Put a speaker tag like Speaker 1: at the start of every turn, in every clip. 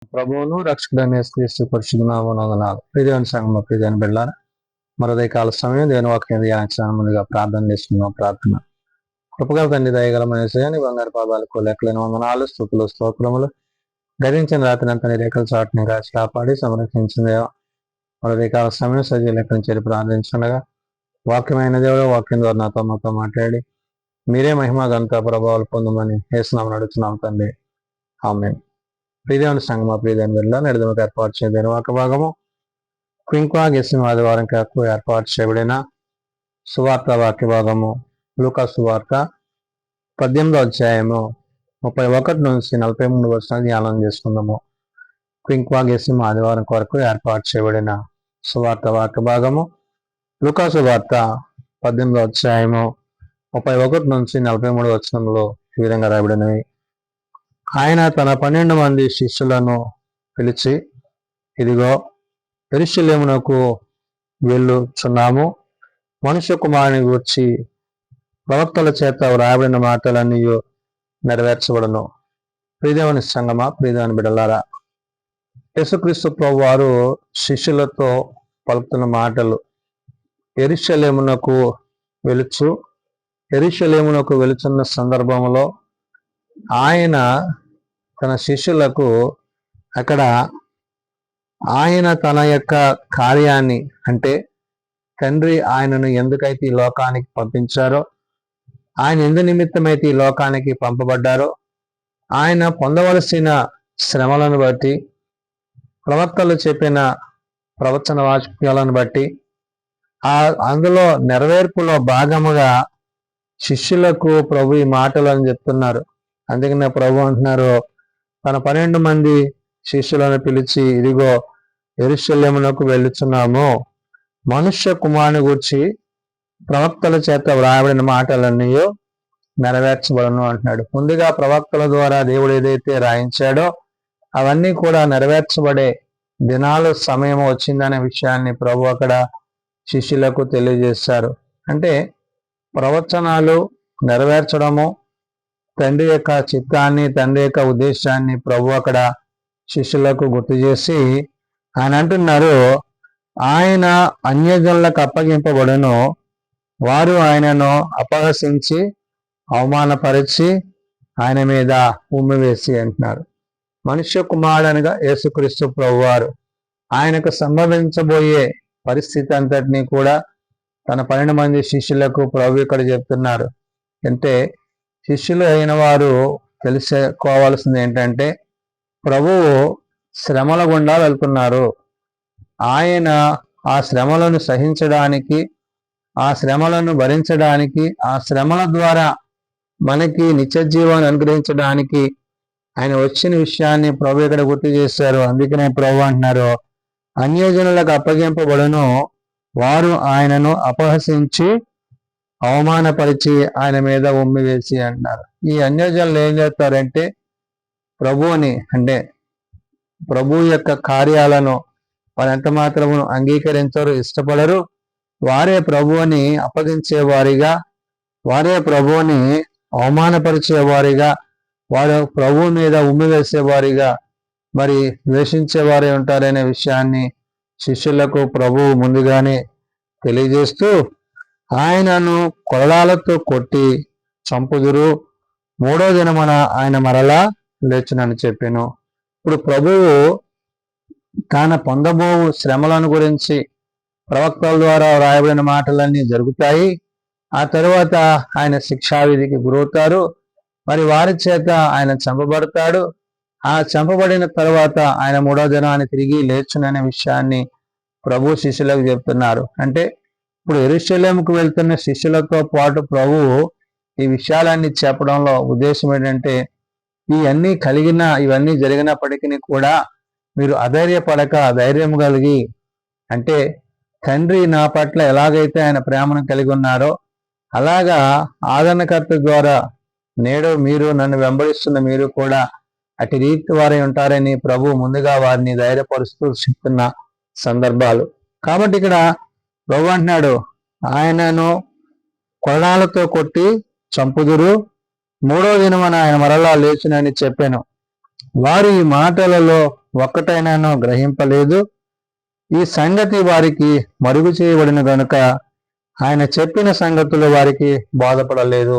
Speaker 1: ప్రభువును రక్షకుడైన యేసుక్రీస్తు పరిశుద్ధ నామమున వందనాలు. ప్రియదేవుని సంఘము ప్రియదేవుని బిడ్డలారా, మరో కాల సమయం దేవుని వాక్యం ధ్యానించడానికి ముందుగా ప్రార్థన చేసుకుందాం. ప్రార్థన. కృపగల తండ్రి, దయగలమైన యేసయ్య, నీ బంగారు పాదాలకు లెక్కలేని వందనాలు, స్తుతులు, స్తోత్రములు. గతించిన రాత్రి అంతా నీ రేఖల చాటుని కాచి కాపాడి సంరక్షించిన దేవ, మరో కాల సమయం సజీవ లెక్కను చేరి ప్రార్థించుండగా వాక్యమైన దేవుడు వాక్యం ద్వారా నాతో మాతో మాట్లాడి మీరే మహిమ ఘనత ప్రభావాలు పొందమని యేసునామమున అడుగుతున్నాం తండ్రి. ఆమేన్. ప్రియదేవుని సంఘమా ప్రియదేవుని బిడ్డల నడిదమకు ఏర్పాటు చేయబడిన వాక్య భాగము క్వింక్వా గెస్సిం ఆదివారం కొరకు ఏర్పాటు చేయబడిన సువార్త వాక్య భాగము లూకా సువార్త 18వ అధ్యాయము 31 నుంచి 43 వచనాలు ధ్యానం చేసుకుందాము. క్వింక్వా గెస్సిం ఆదివారం కొరకు ఏర్పాటు చేయబడిన సువార్త వాక్య భాగము లూకా సువార్త 18వ అధ్యాయము 31 నుంచి 43 వచనంలో ఈ విధంగా రాయబడినవి. ఆయన తన 12 మంది శిష్యులను పిలిచి, ఇదిగో యెరూషలేమునకు వెళ్ళుచున్నాము, మనుష్య కుమారుని గూర్చి ప్రవక్తల చేత వ్రాయబడిన మాటలన్నీ నెరవేర్చబడును. ప్రియదేవుని సంగమా ప్రియదేవుని బిడ్డలారా, యేసుక్రీస్తు ప్రభువారు శిష్యులతో పలుకుతున్న మాటలు. యెరూషలేమునకు వెలుచున్న సందర్భంలో ఆయన తన శిష్యులకు అక్కడ ఆయన తన యొక్క కార్యాన్ని, అంటే తండ్రి ఆయనను ఎందుకైతే ఈ లోకానికి పంపించారో, ఆయన ఎందు నిమిత్తమైతే ఈ లోకానికి పంపబడ్డారో, ఆయన పొందవలసిన శ్రమలను బట్టి, ప్రవక్తలు చెప్పిన ప్రవచన వాక్యాలను బట్టి, అందులో నెరవేర్పులో భాగముగా శిష్యులకు ప్రభు ఈ మాటలను చెప్తున్నారు. అందుకనే ప్రభు అంటున్నారు, తన 12 మంది శిష్యులను పిలిచి, ఇదిగో యెరూషలేమునకు వెళ్ళుచున్నాము, మనుష్య కుమారుని గూర్చి ప్రవక్తల చేత వ్రాయబడిన మాటలన్నీ నెరవేర్చబడను అంటున్నాడు. ముందుగా ప్రవక్తల ద్వారా దేవుడు ఏదైతే రాయించాడో అవన్నీ కూడా నెరవేర్చబడే దినాలు సమయం వచ్చిందనే విషయాన్ని ప్రభు అక్కడ శిష్యులకు తెలియజేశారు. అంటే ప్రవచనాలు నెరవేర్చడము, తండ్రి యొక్క చిత్తాన్ని, తండ్రి యొక్క ఉద్దేశాన్ని ప్రభు అక్కడ శిష్యులకు గుర్తు చేసి ఆయన అంటున్నారు, ఆయన అన్యజనులకు అప్పగింపబడును, వారు ఆయనను అపహసించి అవమానపరిచి ఆయన మీద ఉమ్మివేసి అంటున్నారు. మనుష్య కుమారుడనగా యేసుక్రీస్తు ప్రభువారు ఆయనకు సంభవించబోయే పరిస్థితి అంతటినీ కూడా తన 12 మంది శిష్యులకు ప్రభు ఇక్కడ చెప్తున్నారు. అంటే శిష్యులు అయిన వారు తెలుసుకోవాల్సింది ఏంటంటే, ప్రభువు శ్రమల గుండా వెళ్తున్నారు. ఆయన ఆ శ్రమలను సహించడానికి, ఆ శ్రమలను భరించడానికి, ఆ శ్రమల ద్వారా మనకి నిత్య జీవాన్ని అనుగ్రహించడానికి ఆయన వచ్చిన విషయాన్ని ప్రభు ఇక్కడ గుర్తు చేశారు. అందుకనే ప్రభు అంటున్నారు, అన్యజనులకు అప్పగింపబడును, వారు ఆయనను అపహసించి అవమానపరిచి ఆయన మీద ఉమ్మివేసి అంటున్నారు. ఈ అన్యజనులు ఏం చేస్తారంటే, ప్రభువుని, అంటే ప్రభు యొక్క కార్యాలను వారు ఎంత మాత్రము అంగీకరించరు, ఇష్టపడరు. వారే ప్రభువుని అప్పగించేవారిగా, వారే ప్రభువుని అవమానపరిచేవారిగా, వారు ప్రభు మీద ఉమ్మివేసేవారిగా మరి ద్వేషించేవారే ఉంటారనే విషయాన్ని శిష్యులకు ప్రభువు ముందుగానే తెలియజేస్తూ, ఆయనను కొరడాలతో కొట్టి చంపుదురు, 3వ దినమున ఆయన మరలా లేచునని చెప్పాను. ఇప్పుడు ప్రభువు తాను పొందబోవు శ్రమలను గురించి ప్రవక్తల ద్వారా వ్రాయబడిన మాటలన్నీ జరుగుతాయి. ఆ తరువాత ఆయన శిక్షావిధికి గురవుతారు. మరి వారి చేత ఆయన చంపబడతాడు. ఆ చంపబడిన తర్వాత ఆయన 3వ దినాన్ని తిరిగి లేచుననే విషయాన్ని ప్రభు శిష్యులకు చెప్తున్నారు. అంటే ఇప్పుడు యెరూషలేముకు వెళ్తున్న శిష్యులతో పాటు ప్రభువు ఈ విషయాలన్నీ చెప్పడంలో ఉద్దేశం ఏంటంటే, ఇవన్నీ జరిగినప్పటికీ కూడా మీరు అధైర్యపడక ధైర్యం కలిగి, అంటే తండ్రి నా పట్ల ఎలాగైతే ఆయన ప్రేమను కలిగి ఉన్నారో అలాగా ఆదరణకర్త ద్వారా నేడు మీరు నన్ను వెంబడిస్తున్న మీరు కూడా అటు రీతి వారై ఉంటారని ప్రభు ముందుగా వారిని ధైర్యపరుస్తూ చెప్తున్న సందర్భాలు. కాబట్టి ఇక్కడ ప్రభు అంటున్నాడు, ఆయనను కొరడాలతో కొట్టి చంపుదురు, 3వ దినమున ఆయన మరలా లేచునని చెప్పాను. వారు ఈ మాటలలో ఒక్కటైనానో గ్రహింపలేదు. ఈ సంగతి వారికి మరుగు చేయబడిన గనుక ఆయన చెప్పిన సంగతులు వారికి బోధపడలేదు.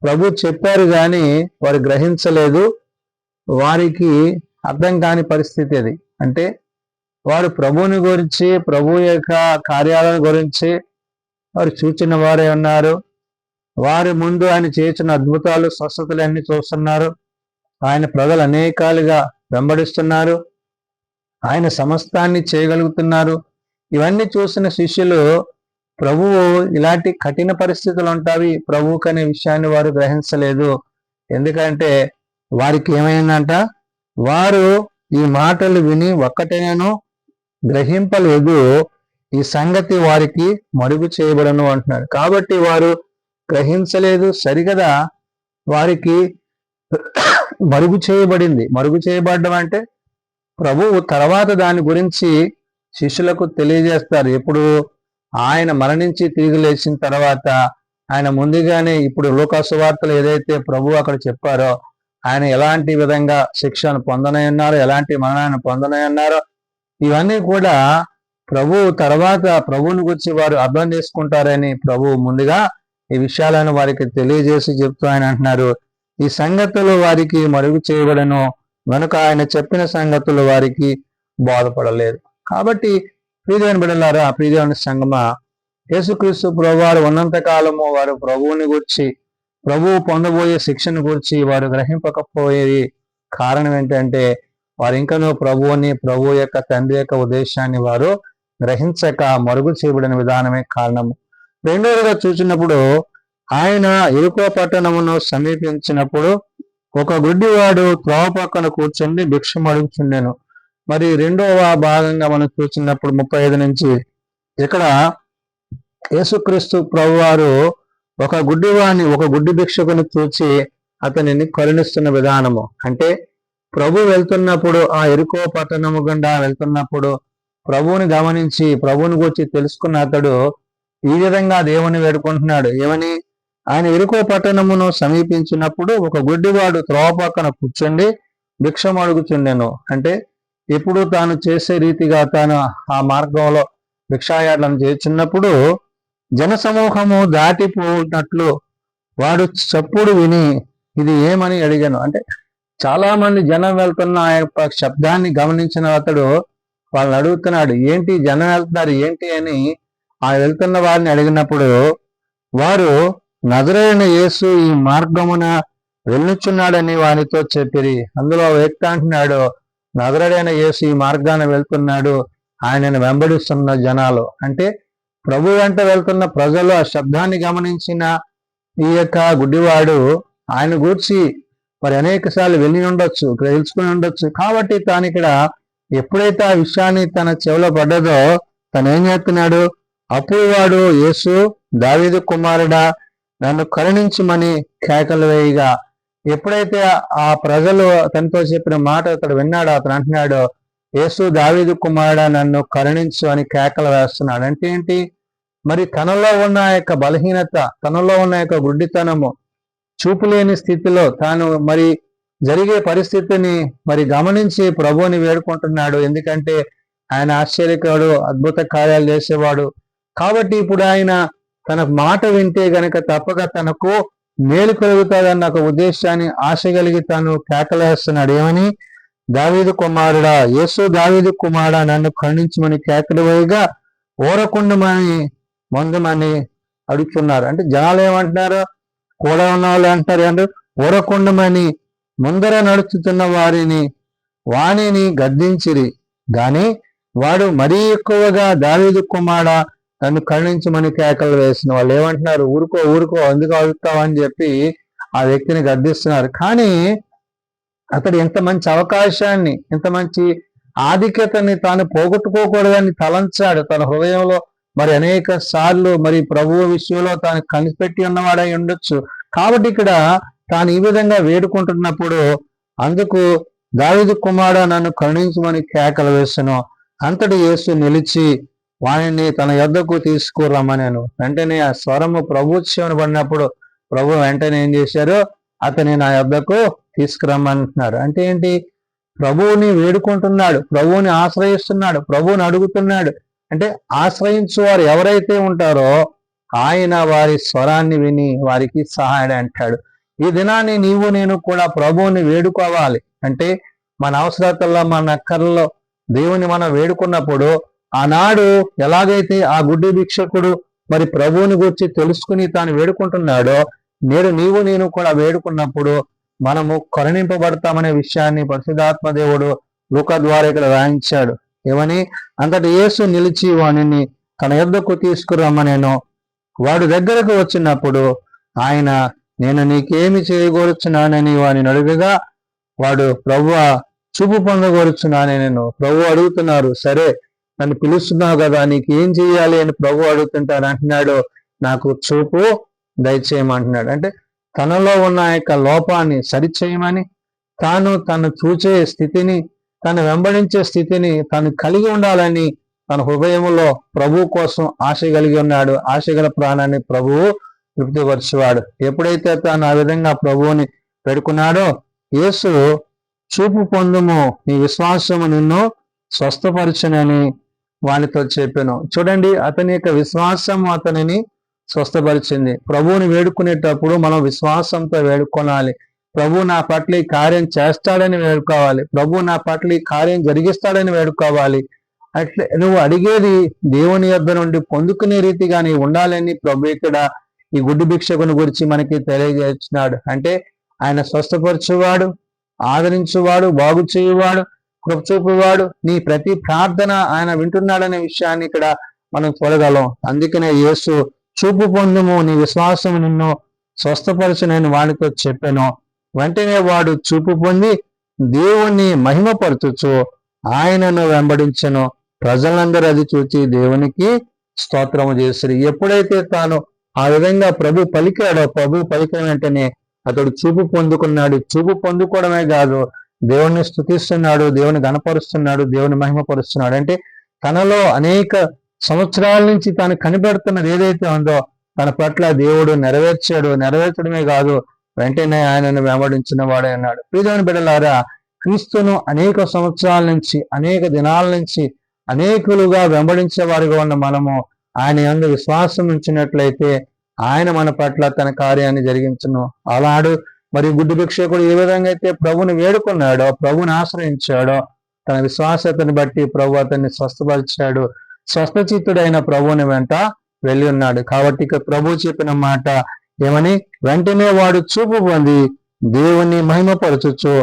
Speaker 1: ప్రభు చెప్పారు గాని వారు గ్రహించలేదు. వారికి అర్థం కాని పరిస్థితి అది. అంటే వారు ప్రభువుని గురించి, ప్రభు యొక్క కార్యాలను గురించి వారు చూచిన వారే ఉన్నారు. వారి ముందు ఆయన చేసిన అద్భుతాలు, స్వస్థతలు అన్ని చూస్తున్నారు. ఆయన ప్రజలు అనేకాలుగా వెంబడిస్తున్నారు. ఆయన సమస్తాన్ని చేయగలుగుతున్నారు. ఇవన్నీ చూసిన శిష్యులు ప్రభువు ఇలాంటి కఠిన పరిస్థితులు ఉంటాయి ప్రభువుకు అనే విషయాన్ని వారు గ్రహించలేదు. ఎందుకంటే వారికి ఏమైందంట, వారు ఈ మాటలు విని ఒక్కటేనూ గ్రహింపలేదు. ఈ సంగతి వారికి మరుగు చేయబడను అంటున్నాడు. కాబట్టి వారు గ్రహించలేదు. సరిగదా వారికి మరుగు చేయబడింది. మరుగు చేయబడడం అంటే ప్రభువు తర్వాత దాని గురించి శిష్యులకు తెలియజేస్తారు. ఎప్పుడు ఆయన మరణించి తిరిగి లేచిన తర్వాత ఆయన ముందుగానే ఇప్పుడు లూకా సువార్తలు ఏదైతే ప్రభు అక్కడ చెప్పారో, ఆయన ఎలాంటి విధంగా శిక్షను పొందనయన్నారో, ఎలాంటి మరణాన్ని పొందనయన్నారో, ఇవన్నీ కూడా ప్రభు తర్వాత ప్రభువుని గురించి వారు అర్థం చేసుకుంటారని ప్రభు ముందుగా ఈ విషయాలను వారికి తెలియజేసి చెప్తూ ఆయన అంటున్నారు, ఈ సంగతులు వారికి మరుగు చేయబడను కనుక ఆయన చెప్పిన సంగతులు వారికి బోధపడలేదు. కాబట్టి ప్రియదేవుని బిడ్డలారా, ప్రియదేవుని సంగమా, యేసుక్రీస్తు ప్రభు వారు ఉన్నంత కాలము వారు ప్రభువుని గురించి, ప్రభువు పొందబోయే శిక్షను గురించి వారు గ్రహింపకపోయేది. కారణం ఏంటంటే వారు ఇంకనూ ప్రభువుని, ప్రభు యొక్క తండ్రి యొక్క ఉద్దేశాన్ని వారు గ్రహించక మరుగు చేయబడిన విధానమే కారణము. రెండవదిగా చూసినప్పుడు ఆయన ఎరుకో పట్టణమును సమీపించినప్పుడు ఒక గుడ్డివాడు త్రోవ పక్కన కూర్చుండి భిక్షం అడుగుచుండెను. మరి రెండవ భాగంగా మనం చూసినప్పుడు 35 నుంచి ఇక్కడ యేసుక్రీస్తు ప్రభువారు ఒక గుడ్డి భిక్షకుని చూచి అతనిని కరుణిస్తున్న విధానము. అంటే ప్రభు వెళ్తున్నప్పుడు, ఆ ఎరుకో పట్టణము గుండా వెళ్తున్నప్పుడు ప్రభువుని గమనించి ప్రభువుని గురించి తెలుసుకున్న అతడు ఈ విధంగా దేవుని వేడుకుంటున్నాడు. ఏమని? ఆయన ఎరుకో పట్టణమును సమీపించినప్పుడు ఒక గుడ్డివాడు త్రోవ పక్కన కూర్చుండి భిక్షం అడుగుచుండెను. అంటే ఎప్పుడు తాను చేసే రీతిగా తాను ఆ మార్గంలో భిక్షాయాటలను చేస్తున్నప్పుడు జనసమూహము దాటిపోయినట్లు వాడు చప్పుడు విని ఇది ఏమని అడిగాను. అంటే చాలా మంది జనం వెళ్తున్న ఆ యొక్క శబ్దాన్ని గమనించిన అతడు వాళ్ళని అడుగుతున్నాడు, ఏంటి జనం వెళ్తున్నారు ఏంటి అని ఆ వెళ్తున్న వారిని అడిగినప్పుడు వారు నజరేయుడైన యేసు ఈ మార్గమున వెళ్ళుచున్నాడని వారితో చెప్పిరి. అందులో వ్యక్తి అంటున్నాడు, నజరేయుడైన యేసు ఈ మార్గాన వెళ్తున్నాడు, ఆయనను వెంబడిస్తున్న జనాలు. అంటే ప్రభు వెంట వెళ్తున్న ప్రజలు ఆ శబ్దాన్ని గమనించిన ఈ యొక్క గుడ్డివాడు ఆయన గూర్చి మరి అనేక సార్లు వెళ్ళి ఉండొచ్చు, తెలుసుకుని ఉండొచ్చు. కాబట్టి తాను ఇక్కడ ఎప్పుడైతే ఆ విషయాన్ని తన చెవిలో పడ్డదో తను ఏం చేస్తున్నాడు, అప్పుడు వాడు యేసు దావీదు కుమారుడా నన్ను కరుణించమని కేకలు వేయగా, ఎప్పుడైతే ఆ ప్రజలు తనతో చెప్పిన మాట అతడు విన్నాడో అతను అంటున్నాడు, యేసు దావీదు కుమారుడా నన్ను కరుణించు అని కేకలు వేస్తున్నాడు. అంటే ఏంటి? మరి తనలో ఉన్న యొక్క బలహీనత, తనలో ఉన్న యొక్క గుడ్డితనము, చూపులేని స్థితిలో తాను మరి జరిగే పరిస్థితిని మరి గమనించి ప్రభువుని వేడుకుంటున్నాడు. ఎందుకంటే ఆయన ఆశ్చర్యకాడు, అద్భుత కార్యాలు చేసేవాడు. కాబట్టి ఇప్పుడు ఆయన తన మాట వింటే గనక తప్పక తనకు మేలు కలుగుతాదన్న ఒక ఉద్దేశాన్ని ఆశ కలిగి తాను కేకలేస్తున్నాడు. ఏమని? దావీదు కుమారుడా, యేసు దావీదు కుమారుడా నన్ను ఖండించమని కేకలు వేయగా ఊరకుండమని మందమని అడుగుతున్నారు. అంటే జనాలు ఏమంటున్నారు? కూడా ఉన్న వాళ్ళు అంటారు అంటే ఊరకుండమని ముందర నడుచుతున్న వాణిని గద్దించిరి. గాని వాడు మరీ ఎక్కువగా దావీదు కుమారుడా నన్ను కరుణించమని కేకలు వేసిన వాళ్ళు ఏమంటున్నారు? ఊరుకో ఎందుకు అడుగుతావని చెప్పి ఆ వ్యక్తిని గద్దిస్తున్నారు. కానీ అతడు ఎంత మంచి అవకాశాన్ని, ఎంత మంచి ఆధిక్యతని తాను పోగొట్టుకోకూడదని తలంచాడు తన హృదయంలో. మరి అనేక సార్లు మరి ప్రభువు విషయంలో తాను కనిపెట్టి ఉన్నవాడై ఉండొచ్చు. కాబట్టి ఇక్కడ తాను ఈ విధంగా వేడుకుంటున్నప్పుడు అందుకు దావీదు కుమారుడా నన్ను కరుణించమని కేకలు వేసెను. అంతటి యేసు నిలిచి వాణిని తన యొద్దకు తీసుకురమ్మనెను. వెంటనే ఆ స్వరము ప్రభు చెవిన పడినప్పుడు ప్రభు వెంటనే ఏం చేశారు? అతని నా యొద్దకు తీసుకురమ్మంటున్నారు. అంటే ఏంటి? ప్రభువుని వేడుకుంటున్నాడు, ప్రభువుని ఆశ్రయిస్తున్నాడు, ప్రభువుని అడుగుతున్నాడు. అంటే ఆశ్రయించు వారు ఎవరైతే ఉంటారో ఆయన వారి స్వరాన్ని విని వారికి సహాయం అంటాడు. ఈ దినాన్ని నీవు నేను కూడా ప్రభువుని వేడుకోవాలి. అంటే మన అవసరతల్లో మన అక్కర్లో దేవుని మనం వేడుకున్నప్పుడు ఆనాడు ఎలాగైతే ఆ గుడ్డి భిక్షకుడు మరి ప్రభువుని గురించి తెలుసుకుని తాను వేడుకుంటున్నాడో నేడు నీవు నేను కూడా వేడుకున్నప్పుడు మనము కరుణింపబడతామనే విషయాన్ని పరిశుద్ధాత్మ దేవుడు లూకా ద్వారా ఇక్కడ రాయించాడు. ఏమని? అంతటి యేసు నిలిచి వానిని తన యొద్దకు తీసుకురమ్మనేను. వాడు దగ్గరకు వచ్చినప్పుడు ఆయన, నేను నీకేమి చేయగోరుచున్నానని వాడిని అడుగగా వాడు, ప్రభువా చూపు పొందగోరుచున్నానని నేను. ప్రభు అడుగుతున్నారు, సరే నన్ను పిలుస్తున్నావు కదా, నీకు ఏం చేయాలి అని ప్రభు అడుగుతుంటారు. అంటున్నాడు, నాకు చూపు దయచేయమంటున్నాడు. అంటే తనలో ఉన్న యొక్క లోపాన్ని సరిచేయమని, తను చూచే స్థితిని, తను వెంబడించే స్థితిని తను కలిగి ఉండాలని తన హృదయంలో ప్రభు కోసం ఆశ కలిగి ఉన్నాడు. ఆశ గల ప్రాణాన్ని ప్రభువు తృప్తిపరచువాడు. ఎప్పుడైతే తాను ఆ విధంగా ప్రభువుని పెడుకున్నాడో యేసు, చూపు పొందుము, నీ విశ్వాసము నిన్ను స్వస్థపరచునని వానితో చెప్పాను. చూడండి, అతని యొక్క విశ్వాసం అతనిని స్వస్థపరిచింది. ప్రభువుని వేడుకునేటప్పుడు మనం విశ్వాసంతో వేడుకోవాలి. ప్రభు నా పట్ల ఈ కార్యం చేస్తాడని వేడుకోవాలి. ప్రభు నా పట్ల ఈ కార్యం జరిగిస్తాడని వేడుకోవాలి. అట్లే నువ్వు అడిగేది దేవుని యొద్ద నుండి పొందుకునే రీతిగా నీవు ఉండాలని ప్రభు ఇక్కడ ఈ గుడ్డి భిక్షకుని గురించి మనకి తెలియజేస్తున్నాడు. అంటే ఆయన స్వస్థపరచువాడు, ఆదరించువాడు, బాగు చేయువాడు, కృప చూపువాడు. నీ ప్రతి ప్రార్థన ఆయన వింటున్నాడనే విషయాన్ని ఇక్కడ మనం చూడగలం. అందుకనే యేసు, చూపు పొందుము, నీ విశ్వాసం నిన్ను స్వస్థపరచునని వాడితో చెప్పాను. వెంటనే వాడు చూపు పొంది దేవుణ్ణి మహిమపరచుచు ఆయనను వెంబడించెను. ప్రజలందరూ అది చూచి దేవునికి స్తోత్రము చేసిరి. ఎప్పుడైతే తాను ఆ విధంగా ప్రభు పలికాడో, ప్రభు పలికిన వెంటనే అతడు చూపు పొందుకున్నాడు. చూపు పొందుకోవడమే కాదు, దేవుణ్ణి స్తుతిస్తున్నాడు, దేవుని గణపరుస్తున్నాడు, దేవుని మహిమపరుస్తున్నాడు. అంటే తనలో అనేక సంవత్సరాల నుంచి తాను కనిపెడుతున్నది ఏదైతే ఉందో తన పట్ల దేవుడు నెరవేర్చడమే కాదు, వెంటనే ఆయనను వెంబడించిన వాడే అన్నాడు. ప్రియమైన బిడ్డలారా, క్రీస్తును అనేక సంవత్సరాల నుంచి, అనేక దినాల నుంచి అనేకులుగా వెంబడించే వారిగా ఉన్న మనము ఆయన యందు విశ్వాసం ఉంచినట్లయితే ఆయన మన పట్ల తన కార్యాన్ని జరిగించును. అలాడు మరి గుడ్డి భిక్షకుడు ఏ విధంగా అయితే ప్రభుని వేడుకున్నాడో, ప్రభుని ఆశ్రయించాడో, తన విశ్వాసతని బట్టి ప్రభు అతన్ని స్వస్థపరిచాడు. స్వస్థచిత్తుడైన ప్రభుని వెంట వెళ్ళి ఉన్నాడు. కాబట్టి ఇక ప్రభు చెప్పిన మాట ఏమని? వెంటనే వాడు చూపు పొంది దేవుణ్ణి మహిమపరచుచు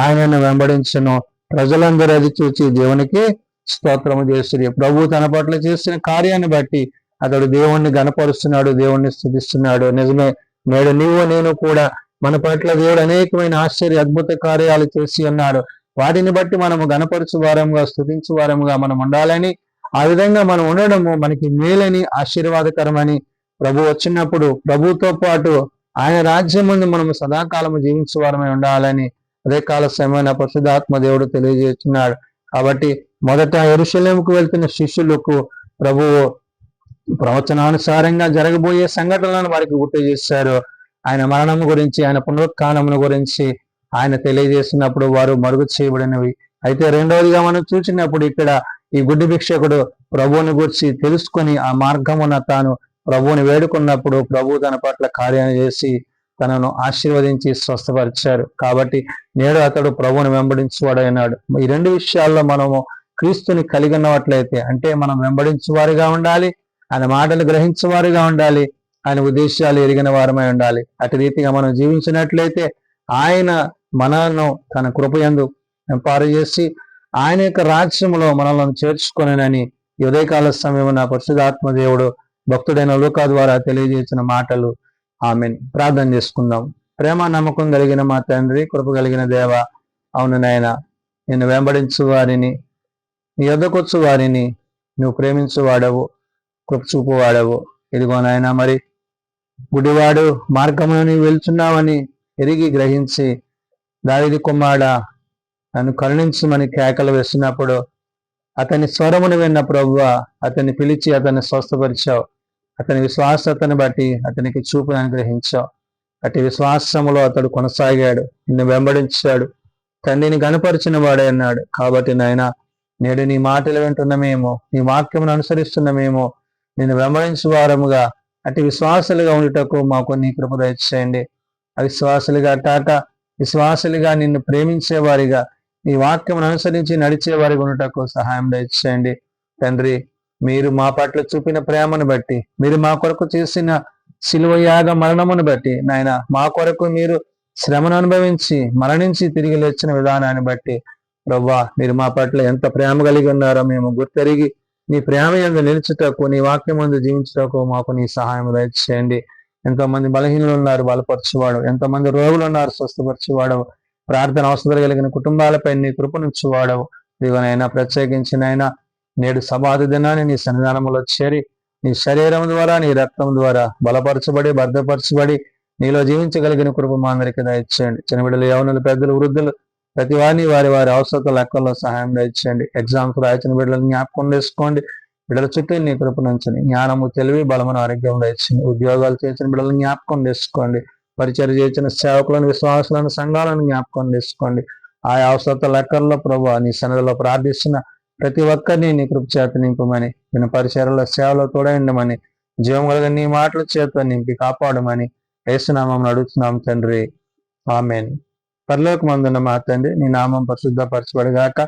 Speaker 1: ఆయనను వెంబడించను. ప్రజలందరూ అది చూచి దేవునికి స్తోత్రము చేస్తున్నారు. ప్రభు తన పట్ల చేసిన కార్యాన్ని బట్టి అతడు దేవుణ్ణి గణపరుస్తున్నాడు, దేవుణ్ణి స్తుతిస్తున్నాడు. నిజమే, నేడు నీవు నేను కూడా మన పట్ల దేవుడు అనేకమైన ఆశ్చర్య అద్భుత కార్యాలు చేసి ఉన్నాడు. వాటిని బట్టి మనము గణపరచు వారంగా, స్తుతించు వారంగా మనం ఉండాలని, ఆ విధంగా మనం ఉండడము మనకి మేలని, ఆశీర్వాదకరమని ప్రభు వచ్చినప్పుడు ప్రభుతో పాటు ఆయన రాజ్యం ముందు మనము సదాకాలము జీవించే వారమై ఉండాలని అదే కాల సమయమైన పరిశుద్ధాత్మ దేవుడు తెలియజేస్తున్నాడు. కాబట్టి మొదట యెరూషలేముకు వెళ్తున్న శిష్యులకు ప్రభువు ప్రవచనానుసారంగా జరగబోయే సంఘటనలను వారికి గుర్తు చేశారు. ఆయన మరణం గురించి, ఆయన పునరుత్థానమును గురించి ఆయన తెలియజేసినప్పుడు వారు మరుగు చేయబడినవి. అయితే రెండవదిగా మనం చూసినప్పుడు ఇక్కడ ఈ గుడ్డి భిక్షకుడు ప్రభువుని గురించి తెలుసుకొని ఆ మార్గమున తాను ప్రభువుని వేడుకున్నప్పుడు ప్రభు తన పట్ల కార్యాన్ని చేసి తనను ఆశీర్వదించి స్వస్థపరిచారు. కాబట్టి నేడు అతడు ప్రభువుని వెంబడించువాడైనాడు. ఈ రెండు విషయాల్లో మనము క్రీస్తుని కలిగి ఉన్నట్లయితే, అంటే మనం వెంబడించువారిగా ఉండాలి, ఆయన మాటలు గ్రహించేవారిగా ఉండాలి, ఆయన ఉద్దేశాలు ఎరిగిన వారమై ఉండాలి. అటు రీతిగా మనం జీవించినట్లయితే ఆయన మనను తన కృపయందు ఎంపారు చేసి ఆయన యొక్క రాజ్యంలో మనల్ని చేర్చుకొనని ఉదయకాల సమయమున పరిశుద్ధాత్మ దేవుడు భక్తుడైన లూకా ద్వారా తెలియజేసిన మాటలు. ఆమెన్. ప్రార్థన చేసుకుందాం. ప్రేమ నమ్మకం కలిగిన మా తండ్రి, కృప కలిగిన దేవ, అవును నాయన, నిన్ను వెంబడించు వారిని, నీ యొద్దకొచ్చు వారిని నువ్వు ప్రేమించు వాడవు, కృప చూపు వాడవు. ఇదిగో నాయన, మరి గుడివాడు మార్గంలో నీవు వెళ్తున్నావని ఎరిగి గ్రహించి దావీదు కుమారుడా నన్ను కరుణించమని కేకలు వేసినప్పుడు అతని స్వరమును విన్న ప్రభువా అతన్ని పిలిచి అతన్ని స్వస్థపరిచావు. అతని విశ్వాసతను బట్టి అతనికి చూపును అనుగ్రహించావు. అటు విశ్వాసములో అతడు కొనసాగాడు, నిన్ను వెంబడించాడు. తండ్రిని గనపరిచిన వాడే అన్నాడు. కాబట్టి నాయన నేడు నీ మాటలు వింటున్న మేము, నీ వాక్యమును అనుసరిస్తున్న మేము, నేను వెంబడించు వారముగా అటు విశ్వాసులుగా ఉండుటకు మాకు నీ కృప దయచేయండి. అవిశ్వాసులుగా కాక విశ్వాసులుగా నిన్ను ప్రేమించే వారిగా నీ వాక్యమును అనుసరించి నడిచే వారిగా ఉండుటకు సహాయం దయచేయండి. తండ్రి, మీరు మా పట్ల చూపిన ప్రేమను బట్టి, మీరు మా కొరకు చేసిన శిలువ యాగ మరణమును బట్టి, నాయన మా కొరకు మీరు శ్రమను అనుభవించి మరణించి తిరిగి లేచిన విధానాన్ని బట్టి ప్రభువా, మీరు మా పట్ల ఎంత ప్రేమ కలిగి ఉన్నారో మేము గుర్తెరిగి నీ ప్రేమ యందు నిలుచుటకు, నీ వాక్యం ముందు జీవించుటకు మాకు నీ సహాయం దయచేయండి. ఎంతో మంది బలహీనులు ఉన్నారు, బలపరచువాడు. ఎంతో మంది రోగులు ఉన్నారు, స్వస్థపరచువాడవు. ప్రార్థన అవసరం కలిగిన కుటుంబాలపై నీ కృపనుంచువాడవు. ఇదిగోనైనా ప్రత్యేకించినైనా నేడు సమాధి దినాన్ని నీ సన్నిధానంలో చేరి నీ శరీరం ద్వారా నీ రక్తం ద్వారా బలపరచబడి భద్రపరచబడి నీలో జీవించగలిగిన కృప మా అందరికీ దయచేయండి. చిన్న బిడ్డలు, యవనులు, పెద్దలు, వృద్ధులు ప్రతి వారిని వారి వారి అవసరాల లెక్కల్లో సహాయం దయచేయండి. ఎగ్జామ్స్ రాయించిన బిడ్డలను జ్ఞాపకం చేసుకోండి. బిడ్డల చుట్టూ నీ కృపనుంచండి. జ్ఞానము, తెలివి, బలమును, ఆరోగ్యం దయచేయండి. ఉద్యోగాలు చేసిన బిడ్డలను జ్ఞాపకం చేసుకోండి. పరిచయం చేసిన సేవకులను, విశ్వాసులను, సంఘాలను జ్ఞాపకం చేసుకోండి. ఆయా అవసరాల లెక్కల్లో ప్రభు నీ సన్నిధిలో ప్రార్థిస్తున్న ప్రతి ఒక్కరిని నీ కృప చేత నింపమని, విన పరిచయాల సేవలో తోడైండమని, జీవం కలిగిన నీ మాటల చేత నింపి కాపాడమని యేసునామం అడుగుతున్నాం తండ్రి, ఆమేన్. పరలోకమందున్న మా తండ్రి, నీ నామం పరిశుద్ధపరచబడుగాక,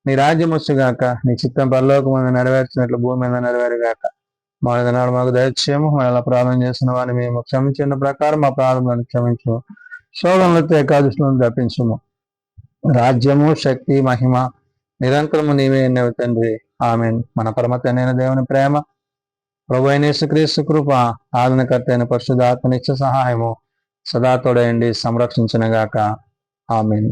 Speaker 1: నీ రాజ్యం వచ్చుగాక, నీ చిత్తం పరలోకమందు నెరవేర్చినట్లు భూమి మీద నెరవేరుగాక. మా దినాలు మాకు దయచేయము, మన ప్రార్థన చేసిన వారిని మేము క్షమించిన ప్రకారం మా ప్రార్థనలను క్షమించము. శోధనలతో ఏకాదశులను తప్పించము. రాజ్యము, శక్తి, మహిమ నిరంతరము నీవే అన్నవి తండ్రి, ఆమేన్. మన పరమ తండ్రైన దేవుని ప్రేమ, ప్రభు అయిన యేసుక్రీస్తు కృప, ఆదరణకర్త అయిన పరిశుద్ధాత్మ నిత్య సహాయము సదా తోడయండి సంరక్షించునుగాక. ఆమేన్.